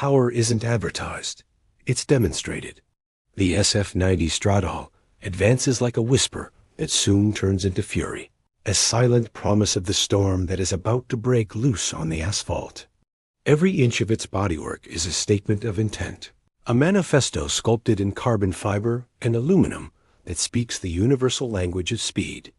power isn't advertised, it's demonstrated. The SF90 Stradale advances like a whisper that soon turns into fury, a silent promise of the storm that is about to break loose on the asphalt. Every inch of its bodywork is a statement of intent, a manifesto sculpted in carbon fiber and aluminum that speaks the universal language of speed.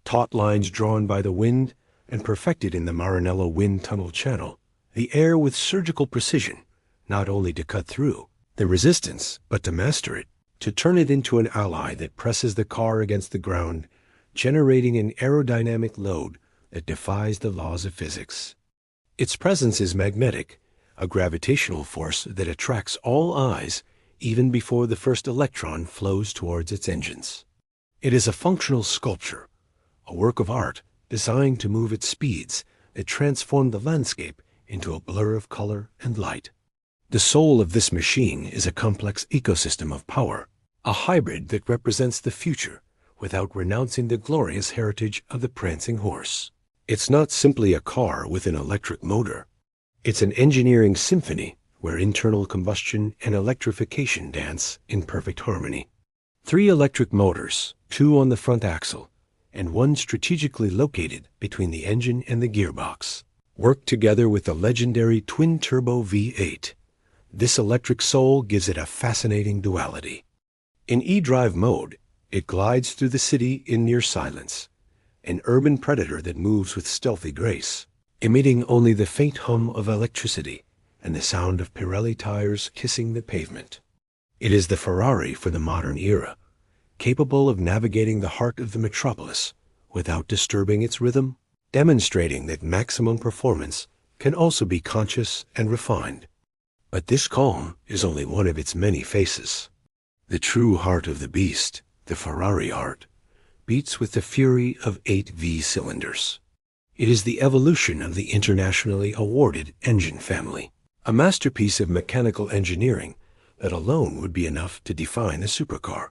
Taut lines drawn by the wind and perfected in the Maranello wind tunnel channel, the air with surgical precision, not only to cut through the resistance, but to master it, to turn it into an ally that presses the car against the ground, generating an aerodynamic load that defies the laws of physics. Its presence is magnetic, a gravitational force that attracts all eyes even before the first electron flows towards its engines. It is a functional sculpture, a work of art designed to move at speeds that transform the landscape into a blur of color and light. The soul of this machine is a complex ecosystem of power, a hybrid that represents the future without renouncing the glorious heritage of the prancing horse. It's not simply a car with an electric motor. It's an engineering symphony where internal combustion and electrification dance in perfect harmony. 3 electric motors, 2 on the front axle, and 1 strategically located between the engine and the gearbox, work together with the legendary twin-turbo V8. This electric soul gives it a fascinating duality. In e-drive mode, it glides through the city in near silence, an urban predator that moves with stealthy grace, emitting only the faint hum of electricity and the sound of Pirelli tires kissing the pavement. It is the Ferrari for the modern era, capable of navigating the heart of the metropolis without disturbing its rhythm, demonstrating that maximum performance can also be conscious and refined. But this calm is only one of its many faces. The true heart of the beast, the Ferrari heart, beats with the fury of 8 V-cylinders. It is the evolution of the internationally awarded engine family, a masterpiece of mechanical engineering that alone would be enough to define a supercar.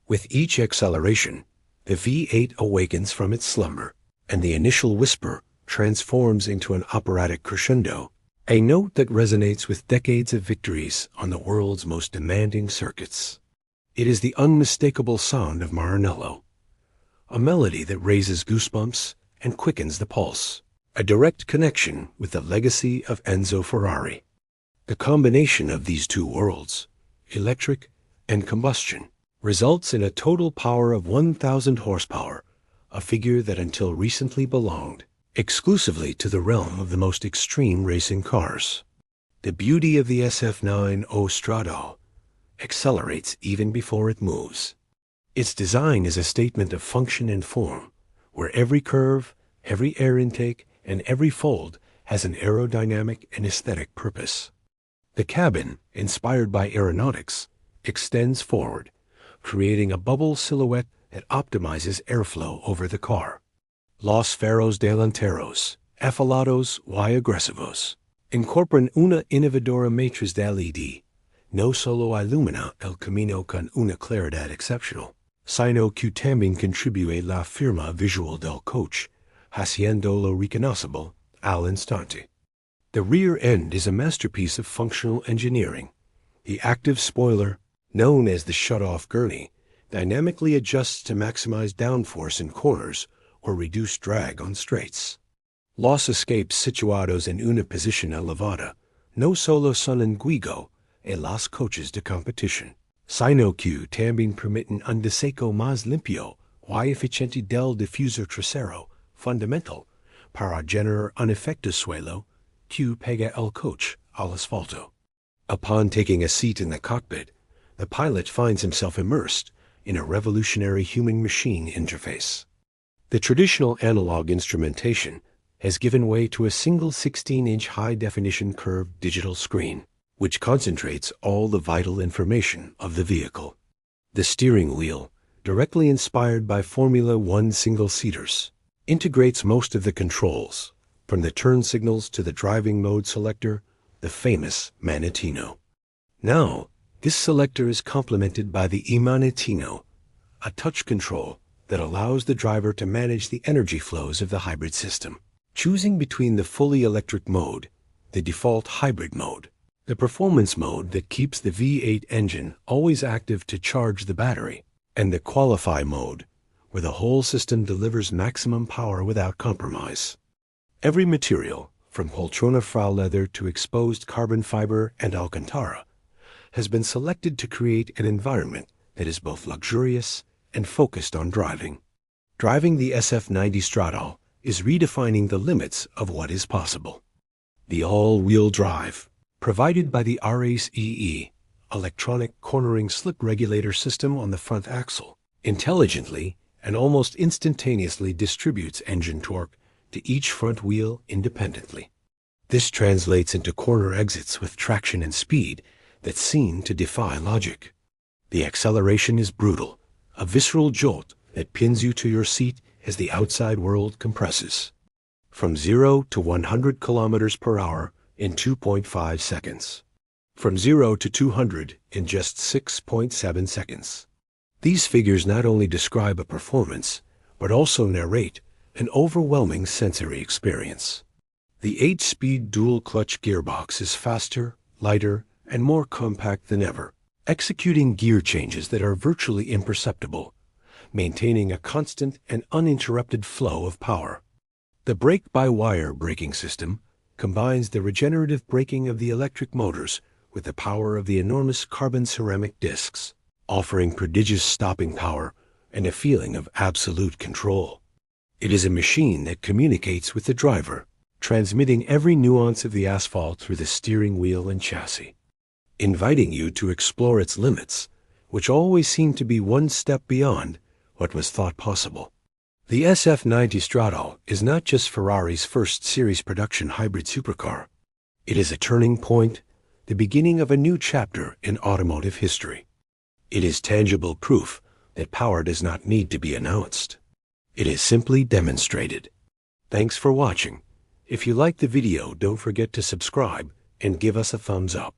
With each acceleration, the V8 awakens from its slumber, and the initial whisper transforms into an operatic crescendo, a note that resonates with decades of victories on the world's most demanding circuits. It is the unmistakable sound of Maranello, a melody that raises goosebumps and quickens the pulse, a direct connection with the legacy of Enzo Ferrari. The combination of these 2 worlds, electric and combustion, results in a total power of 1,000 horsepower, a figure that until recently belonged exclusively to the realm of the most extreme racing cars. The beauty of the SF90 Stradale accelerates even before it moves. Its design is a statement of function and form, where every curve, every air intake, and every fold has an aerodynamic and aesthetic purpose. The cabin, inspired by aeronautics, extends forward, creating a bubble silhouette that optimizes airflow over the car. Los Ferros delanteros, afalados y agresivos, incorporan una innovadora matriz de LED, no solo ilumina el camino con una claridad excepcional, sino que también contribuye la firma visual del coche, haciéndolo reconocible al instante. The rear end is a masterpiece of functional engineering. The active spoiler, known as the shut-off gurney, dynamically adjusts to maximize downforce in corners or reduce drag on straights. Los escapes situados en una posición elevada no solo son un juego en las coches de competición, sino que también permiten un diseño más limpio y eficiente del diffusor trasero, fundamental para generar un efecto suelo que pega el coche al asfalto. Upon taking a seat in the cockpit, the pilot finds himself immersed in a revolutionary human-machine interface. The traditional analog instrumentation has given way to a single 16-inch high-definition curved digital screen, which concentrates all the vital information of the vehicle. The steering wheel, directly inspired by Formula One single-seaters, integrates most of the controls, from the turn signals to the driving mode selector, the famous Manettino. Now, this selector is complemented by the e-Manettino, a touch control that allows the driver to manage the energy flows of the hybrid system, choosing between the fully electric mode, the default hybrid mode, the performance mode that keeps the V8 engine always active to charge the battery, and the qualify mode, where the whole system delivers maximum power without compromise. Every material, from Poltrona frau leather to exposed carbon fiber and Alcantara, has been selected to create an environment that is both luxurious and focused on driving. Driving the SF90 Stradale is redefining the limits of what is possible. The all-wheel drive, provided by the RACE EE, electronic cornering slip regulator system on the front axle, intelligently and almost instantaneously distributes engine torque to each front wheel independently. This translates into corner exits with traction and speed that seem to defy logic. The acceleration is brutal, a visceral jolt that pins you to your seat as the outside world compresses. From 0 to 100 kilometers per hour in 2.5 seconds. From 0 to 200 in just 6.7 seconds. These figures not only describe a performance, but also narrate an overwhelming sensory experience. The 8-speed dual-clutch gearbox is faster, lighter, and more compact than ever, executing gear changes that are virtually imperceptible, maintaining a constant and uninterrupted flow of power. The brake-by-wire braking system combines the regenerative braking of the electric motors with the power of the enormous carbon ceramic discs, offering prodigious stopping power and a feeling of absolute control. It is a machine that communicates with the driver, transmitting every nuance of the asphalt through the steering wheel and chassis, inviting you to explore its limits, which always seem to be one step beyond what was thought possible. The SF90 Stradale is not just Ferrari's first series production hybrid supercar. It is a turning point, the beginning of a new chapter in automotive history. It is tangible proof that power does not need to be announced. It is simply demonstrated. Thanks for watching. If you liked the video, don't forget to subscribe and give us a thumbs up.